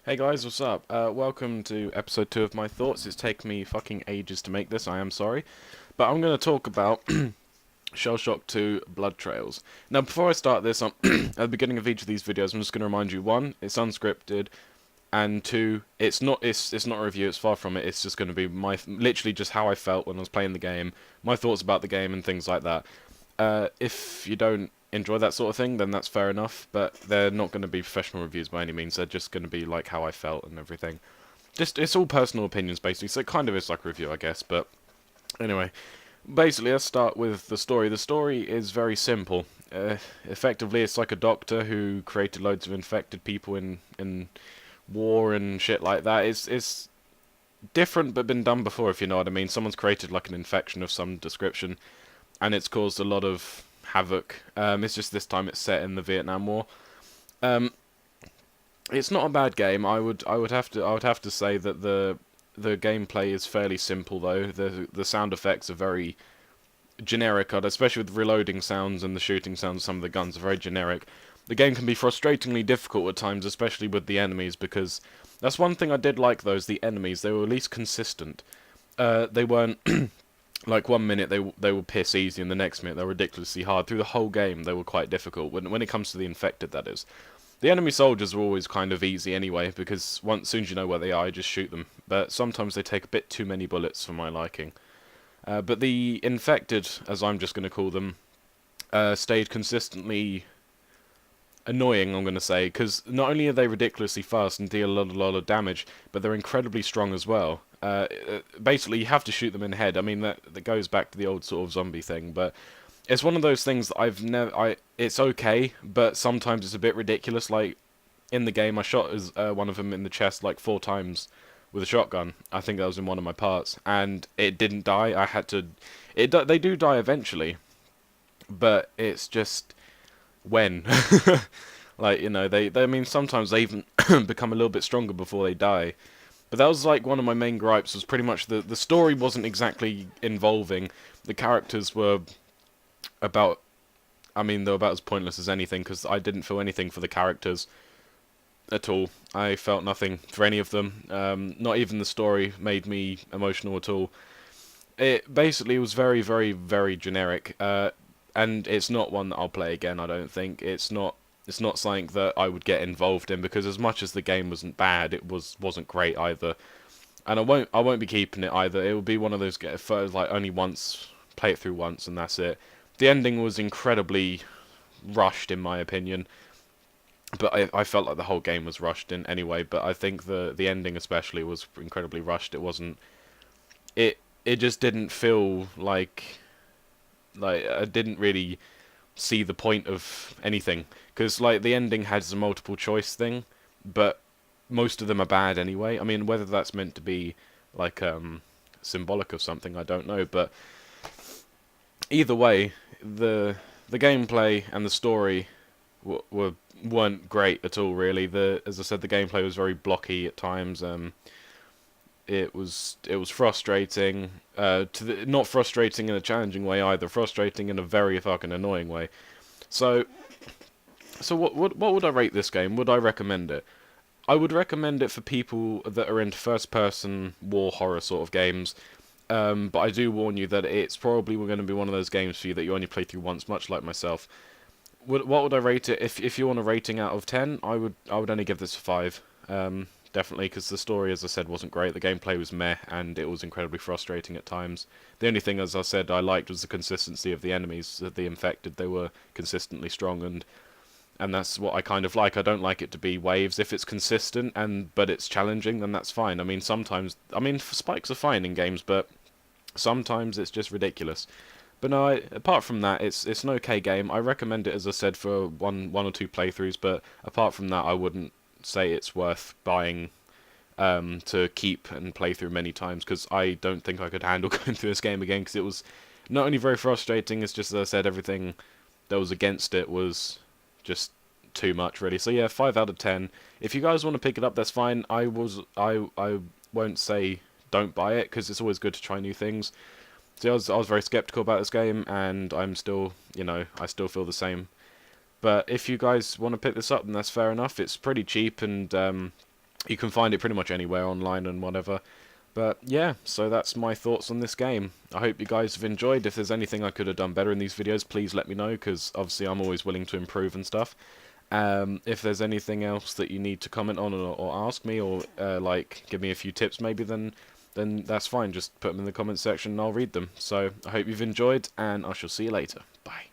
Hey guys, what's up? Welcome to episode 2 of my thoughts. It's taken me fucking ages to make this, I am sorry. But I'm going to talk about Shellshock 2 Blood Trails. Now, before I start this, at the beginning of each of these videos, I'm just going to remind you, one, it's unscripted, and two, it's not a review, it's far from it, it's just going to be literally just how I felt when I was playing the game, my thoughts about the game and things like that. If you don't enjoy that sort of thing, then that's fair enough, but they're not going to be professional reviews by any means, they're just going to be like how I felt and everything. Just, it's all personal opinions basically, so it kind of is like a review, I guess, but anyway. Basically, let's start with the story. The story is very simple. Effectively, it's like a doctor who created loads of infected people in war and shit like that. It's different, but been done before, if you know what I mean. Someone's created like an infection of some description, and it's caused a lot of havoc. It's just this time it's set in the Vietnam War. Um, it's not a bad game. I would have to say that the gameplay is fairly simple though. The sound effects are very generic, especially with reloading sounds and the shooting sounds of some of the guns are very generic. The game can be frustratingly difficult at times, especially with the enemies, because that's one thing I did like though, is the enemies. They were at least consistent. They weren't like one minute they were piss easy and the next minute they were ridiculously hard. Through the whole game they were quite difficult, when it comes to the infected, that is. The enemy soldiers are always kind of easy anyway, because as soon as you know where they are, you just shoot them. But sometimes they take a bit too many bullets for my liking. But the infected, as I'm just going to call them, stayed consistently annoying, I'm going to say, because not only are they ridiculously fast and deal a lot of damage, but they're incredibly strong as well. Basically, you have to shoot them in the head. I mean, that goes back to the old sort of zombie thing, but it's one of those things that I've never... It's okay, but sometimes it's a bit ridiculous. Like, in the game, I shot one of them in the chest like 4 times with a shotgun. I think that was in one of my parts, and it didn't die. I had to... They do die eventually, but it's just... when? Like, you know, I mean, sometimes they even become a little bit stronger before they die. But that was like one of my main gripes, was pretty much the story wasn't exactly involving. The characters were about... I mean, they were about as pointless as anything, because I didn't feel anything for the characters at all. I felt nothing for any of them. Not even the story made me emotional at all. It basically was very, very, very generic, and it's not one that I'll play again. I don't think it's not. It's not something that I would get involved in, because as much as the game wasn't bad, it wasn't great either. And I won't be keeping it either. It will be one of those like only once, play it through once, and that's it. The ending was incredibly rushed, in my opinion. But I felt like the whole game was rushed in anyway. But I think the ending especially was incredibly rushed. It wasn't. It just didn't feel like I didn't really see the point of anything, because like the ending has a multiple choice thing, but most of them are bad anyway. I mean, whether that's meant to be like symbolic of something, I don't know. But either way, the gameplay and the story weren't great at all, really. As I said, the gameplay was very blocky at times. It was frustrating. Not frustrating in a challenging way either. Frustrating in a very fucking annoying way. So what would I rate this game? Would I recommend it? I would recommend it for people that are into first-person war horror sort of games. But I do warn you that it's probably going to be one of those games for you that you only play through once, much like myself. What would I rate it? If you want a rating out of 10, I would only give this a 5. Definitely, because the story, as I said, wasn't great. The gameplay was meh, and it was incredibly frustrating at times. The only thing, as I said, I liked was the consistency of the enemies, the infected. They were consistently strong, and that's what I kind of like. I don't like it to be waves. If it's consistent but it's challenging, then that's fine. I mean, sometimes, spikes are fine in games, but sometimes it's just ridiculous. But no, apart from that, it's an okay game. I recommend it, as I said, for one or two playthroughs. But apart from that, I wouldn't say it's worth buying to keep and play through many times, because I don't think I could handle going through this game again, because it was not only very frustrating, it's just, as I said, everything that was against it was just too much, really. So yeah, 5 out of 10. If you guys want to pick it up, that's fine. I won't say don't buy it, because it's always good to try new things. So I was very skeptical about this game, and I'm still, I still feel the same. But if you guys want to pick this up, then that's fair enough. It's pretty cheap, and You can find it pretty much anywhere online and whatever. But yeah, so that's my thoughts on this game. I hope you guys have enjoyed. If there's anything I could have done better in these videos, please let me know, because obviously I'm always willing to improve and stuff. If there's anything else that you need to comment on or ask me, or like give me a few tips maybe, then that's fine. Just put them in the comment section and I'll read them. So I hope you've enjoyed, and I shall see you later. Bye.